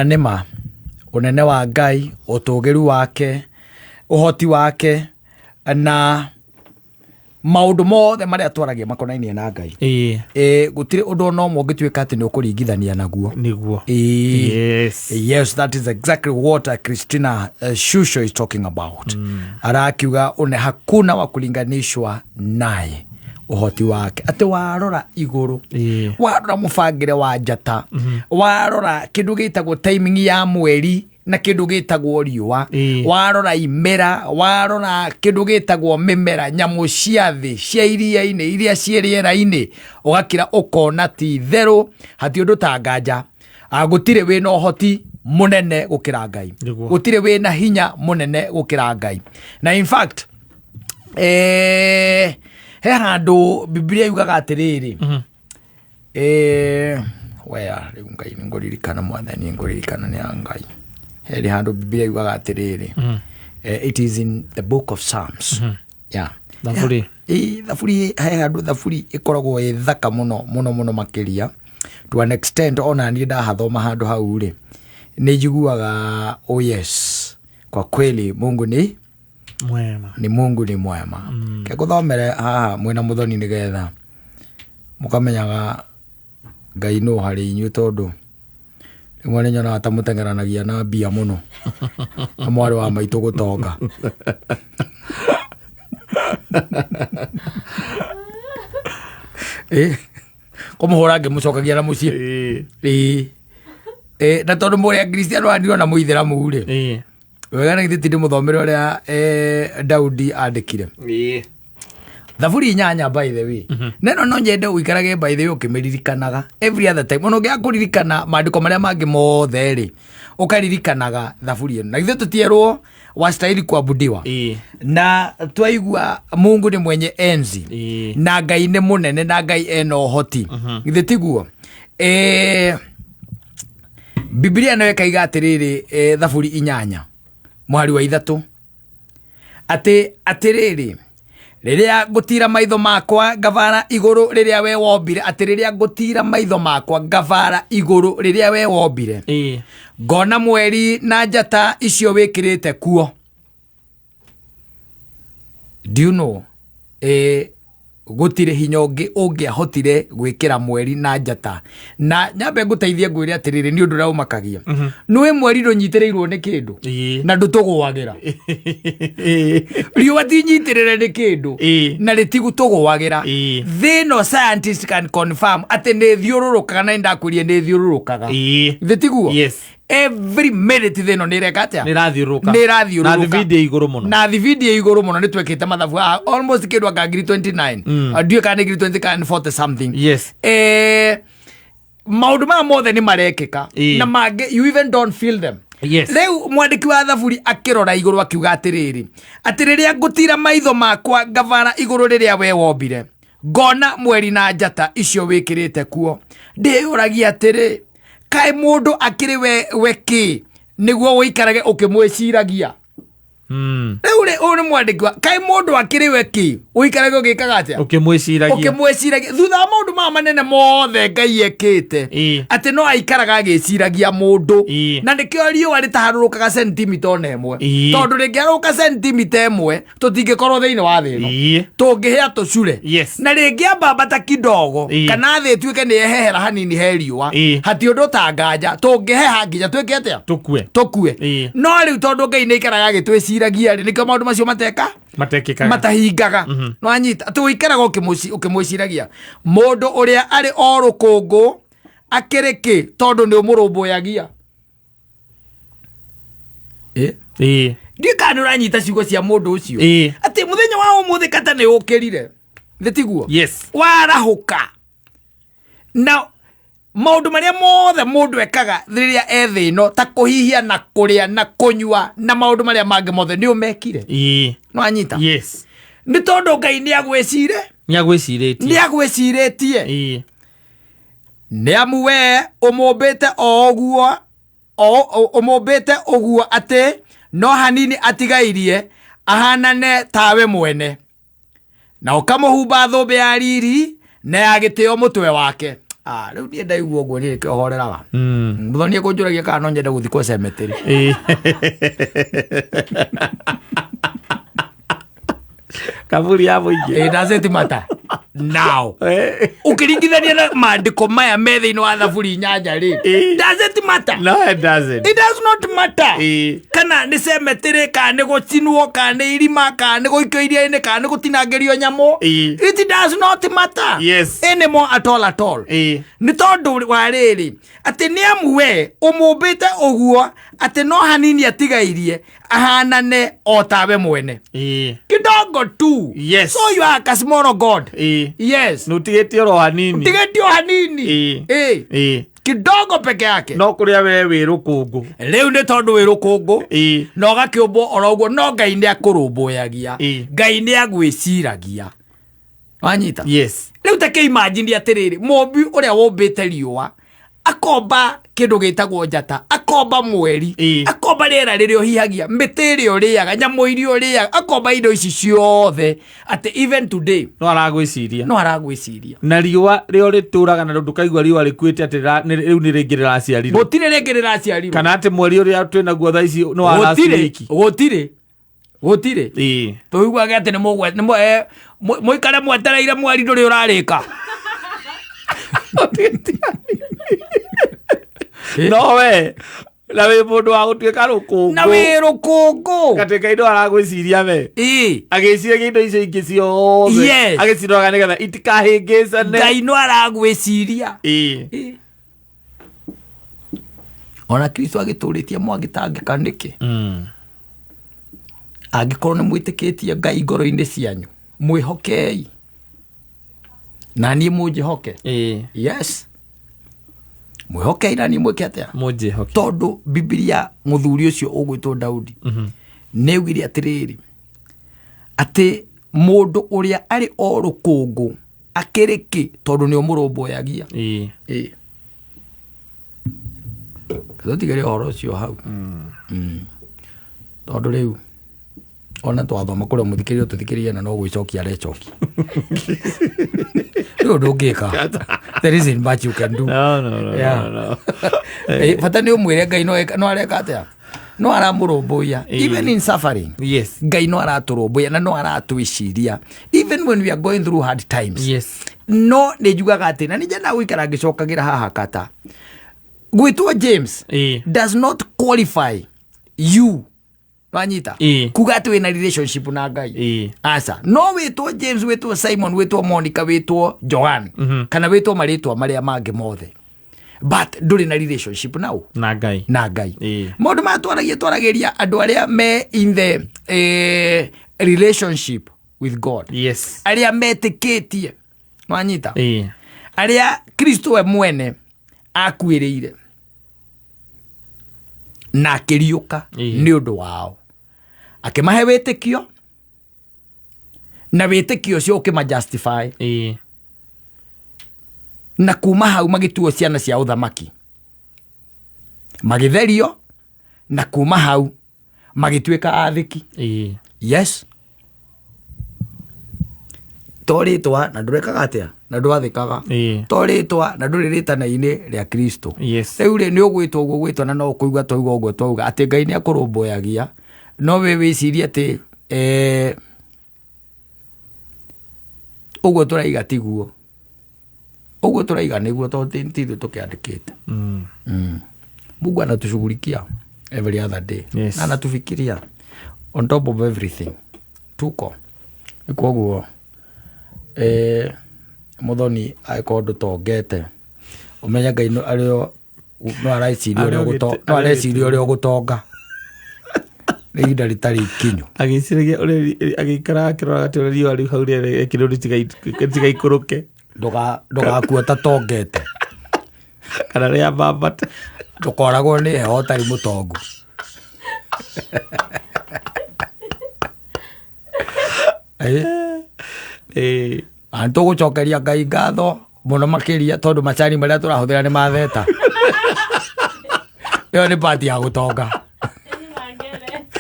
nima unene wa Ngai, utugiru wake, uhoti wake na maundu mothe maria twaragia makonainie na Ngai. Gutire undu no mongituika ati ni ukuringithania naguo niguo. Yes, that is exactly what Christina Shusho is talking about. Arakiuga une hakuna wa kulinganishwa naye uhoti wake, ati warora iguru, warora mufangire wa njata, warora kindu gitagwo timing ya mweri na kindu gitagwo riua, warora imera, warora kindu gitagwo mimera, nyamu cia thi cia iria-ini iria cia riera-ini, ugakira ukona ti theru hati undu ta nganja. Gutire wina uhoti munene gukira Ngai, gutire wina hinya munene gukira Ngai. Na in fact he handu Biblia yugaga atiriri, wea riu Ngai ninguririkana mwathani ninguririkana ni Ngai. He handu Biblia yugaga atiriri, it is in the book of Psalms. Thaburi thaburi, he handu thaburi ikoragwo thaka muno muno muno makiria, to an extent ona ni ndahathoma handu hau ri ni jiguaga oh yes, kwa kweli Mungu ni mwema, ni Mungu ni mwema. Ke kuthomere haha mwena muthoni ni getha mukamenyaga Ngai no hari inyu, tondu rimwe nyona ata mutengeranagia na mbia muno na mwari wa maitu gutonga. Kumuhura ngimucokagia na mucie na tondu muria Kristiano andirwo na muithiramu ri wega na githiti muthomere uria Daudi andikire thaburi 8 by the way. Neno no nyende uikarage by the way ukimiririkanaga every other time. Ono gya kuririkana maandiko maria mangi mothe ri ukaririkanaga thaburi eno, na githe tutierwo wastahili kuabudiwa na twaigua Mungu ni mwenye enzi na Ngai ni munene na Ngai eno hoti. Githe tiguo Biblia nayo kaiga atiriri thaburi 8 mwari wa 3 atiriri riria ngutira maitho makwa ngavara iguru riria we wombire, atiriria ngutira maitho makwa ngavara iguru riria we wombire, ngona mweri na njata icio wikirite kuo. Do you know gutire hinya ungiahotire gwikira mweri na njata? Na nyambe nguteithie ngwire atiriri ni undu raumakagia nwe mweri ndunyitirĩirwo ni kindu na ndutugwagira riũa tinyitirĩre ni kindu na ritigutugwagira. Thino scientists can confirm ati ni thiururukaga na ndakwirie ni thiururukaga thitiguo. Yes, every minute thino ni rekatia ni rathiuruka na video iguru muno, na video iguru muno. Ni twekite mathabu almost kindu akagiri 29 ndio kana ngiri 20 kana 40 something. Yes, maundu ma mothe ni marekeka na mange you even don't feel them. Yes, Reu mwandiki wa thaburi akirora iguru akiuga atiriri atiriria ngutira maitho makwa ngavara iguru riria we wombire, ngona mweri na njata icio wikirite kuo. Ndiyuragia atiri kai mundu akiri we ki niguo wikarage ukimwiciragia. Reu ni mwandiki kai mundu akiri we ki wikarage ugikaga atia ukimwiciragia thutha wa maundu ma manene mothe Ngai ekite ati no aikaraga agiciragia mundu. Na nikio riũa ritaharurukaga sentimita ona imwe, tondu ringiaruka sentimita imwe tutingikorwo thiini wa thi ino, tungihia tucure. Na ringiambambata kidogo kana thi tuike ni ehehera hanini he riũa, hati undu ta nganja tungiheha nginya twike atia tukue. No riu tondu Ngai ni ikaraga agitwiciragia ri nikio maundu macio matahingaga. No anyita ati wikaraga ukimwiciragia mundu uria ari o rukungu akiriki tondu ni umurumbuyagia. Ndio kana uranyita ciugo cia mundu ucio ati muthenya wa umuthi kata ni ukirire thitiguo. Yes, warahuka na maundu maria mothe mundu ekaga riria ethi ino ta kuhihia na kuria na kunyua na maundu maria mangi mothe ni umekire. No anyita. Yes, ni tondu Ngai ni agwiciritie ni amu we umumbite umumbite uguo ati no hanini atigairie ahanane tawe mwene, na ukamuhumba thumbi ya riri na ya gitio mutwe wake. Rĩu niĩ ndaigua ũguo niĩ kĩo horeraga mũthoni ekũnjũragia kana no nyende gũthikwo cemetery kaburi ya mũingĩ doesn't matter now ũkĩringithania na maandĩko maya me thĩinĩ wa thaburi nyanja rĩ doesn't matter no it doesn't it does not matter kana nĩ cemetery kana nĩ gũcinwo kana nĩ irima kana nĩ gũikio iria-inĩ kana nĩ gũtinangĩrio nyamũ it does not matter yes anymore at all nĩ tondũ wa rĩrĩ atĩ nĩ amu we ũmũmbĩte ũguo atĩ no hanini atigairie ahanane o tawe mwene kidogo tu yes so you are a small god yes nutigĩtie oro hanini tigetio hanini kidogo peke yake no kũrĩa we wĩ rũkũngũ rĩu nĩ tondũ wĩ rũkũngũ na ũgakĩũmbwo oro ũguo no Ngai nĩ akũrũmbũyagia Ngai nĩ agwĩciragia wanyita yes rĩu ta kĩimagine atĩrĩrĩ mũmbi ũrĩa wombĩte riũa akomba kĩndũ gĩtagwo njata akomba mweri akomba rĩera rĩrĩa ũhihagia mĩtĩ ĩrĩa ũrĩaga nyamũ iria ũrĩaga akomba indo ici ciothe atĩ even today no aragwĩciria na riũa rĩo rĩtũraga na ndũkaigua riũa rĩkuĩte atĩ rĩu nĩ rĩngĩ rĩraciarirwo gũtirĩ rĩngĩ rĩraciarirwo kana atĩ mweri ũrĩa twĩ naguo thaa ici no araciriki gũtirĩ tũiguage atĩ nĩ mũikare mwetereire mweri ndũrĩ ũrarĩka no we na wĩ mũndũ wa gũtuĩka rũkũngũ na wĩ rũkũngũ gatĩka indo aragwĩciria we agĩciragia indo icio ingĩ ciothe agĩciroraga nĩgetha itikahĩngĩcane Ngai no aragwĩciria ona Kristo agĩtũrĩtie mwagĩtangĩka nĩkĩ angĩkorwo nĩ mwĩtĩkĩtie Ngai ngoro-inĩ cianyu mwĩhokei na niĩ mũnjĩhoke yes mwĩhokei na niĩ mwĩke atĩa mũnjĩhoke tondũ Biblia mũthuri ũcio ũgwĩtwo Daudi nĩ augire atĩrĩrĩ atĩ mũndũ ũrĩa arĩ o rũkũngũ akĩrĩ kĩ tondũ nĩ ũmũrũmbũyagia tũtigĩre ũhoro ũcio hau tondũ rĩu ona twathoma kũrĩa mũthikĩrĩrio tũthikĩrĩrie na no gwĩcokia arecokia rĩu ndũngĩka there isn't much you can do no bata nĩ ũmwĩre Ngai no areka atĩa no aramũrũmbũya even in suffering yes Ngai no aratũrũmbũya na no aratwĩciria even when we are going through hard times yes no nĩ njugaga atĩ na nĩnjenda gũikara ngĩcokagĩra haha kata gwĩtwo James does not qualify you wanyita kuga atĩ wĩna relationship na Ngai aca no wĩtwo James wĩtwo Simon wĩtwo Monica wĩtwo Joan kana wĩtwo marĩtwa marĩa mangĩ mothe but ndũrĩ na relationship nao na Ngai maũndũ matwaragĩria andũ arĩa me in the relationship with God yes arĩa metĩkĩtie wanyita arĩa Kristo we mwene akuĩrĩire na akĩriũka nĩ ũndũ wao akĩmahe wĩtĩkio na wĩtĩkio ũcio ũkĩmajustify na kuma hau magĩtuo ciana cia ũthamaki magĩtherio na kuma hau magĩtuĩka athĩki yes torĩtwa na ndũrekaga atĩa na ndwathĩkaga torĩtwa na ndũrĩ rĩtana-inĩ rĩa Kristo rĩu rĩ nĩ ũgwĩtwo ũguo gwĩtwo na no ũkũigua twauga ũguo twauga atĩ Ngai nĩ akũrũmbũyagia no wĩ wĩcirie atĩ ũguo tũraiga tiguo ũguo tũraiga nĩguo tondũ tithuĩ tũkĩandĩkĩte Mungu anatushughulikia every other day na anatufikiria on top of everything tuko ikoguo muthoni aiko ndu tongete umenya Ngai ario no areciria uria ugutonga ihinda ritari ikinyu agiciragia uria agikara akirora ati riũa riu hau rĩrĩ kĩndũ tigaikũrũke ndũgakua ta tongete kana rĩa mbambata ndũkoragwo nĩ heho ũtarĩ mũtongu tũgũcokeria Ngai ngatho mũno makĩria tondũ macani marĩa tũrahũthĩra nĩ matheta ĩyo nĩ pati ya gũtonga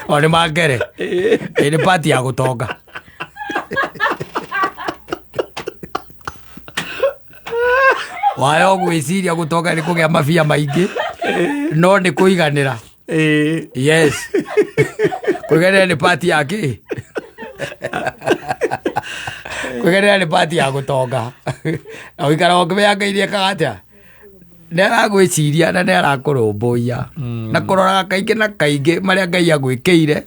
o nĩ mangere nĩ pati ya gũtonga wayo gwiciria gutonga ni kugia mabia maingi no ni kuiganira yes kuiganira ni party yake kuiganira ni party ya gutonga awikara okimea ngairie kagatia nera gwiciria na nera kurumbuia na kurora kaingi na kaingi maria ngai agwikiire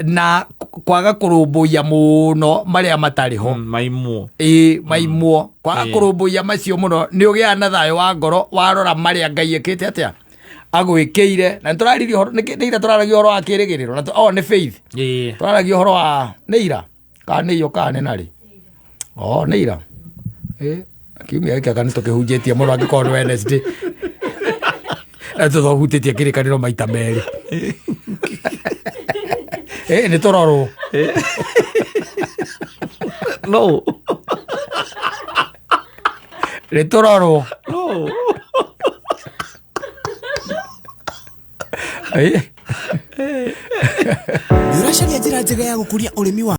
na kwaga kurumbuia muno maria matariho maimuo maimuo kwaga kurumbuia macio muno ni ugia na thayo wa ngoro warora maria ngai ekite atia agwikiire na turariri horo ni ira turaragia horo wa kirigiriro na ni faith turaragia horo wa ni ira ka ni yo ka ni nari ni ira kiumia giki kana tukihunjitie muno angikorwo Wednesday na tuthohutitie kirikaniro maita meri ni tororo no ni tororo no Yurashania njira njega ya gukuria urimi wa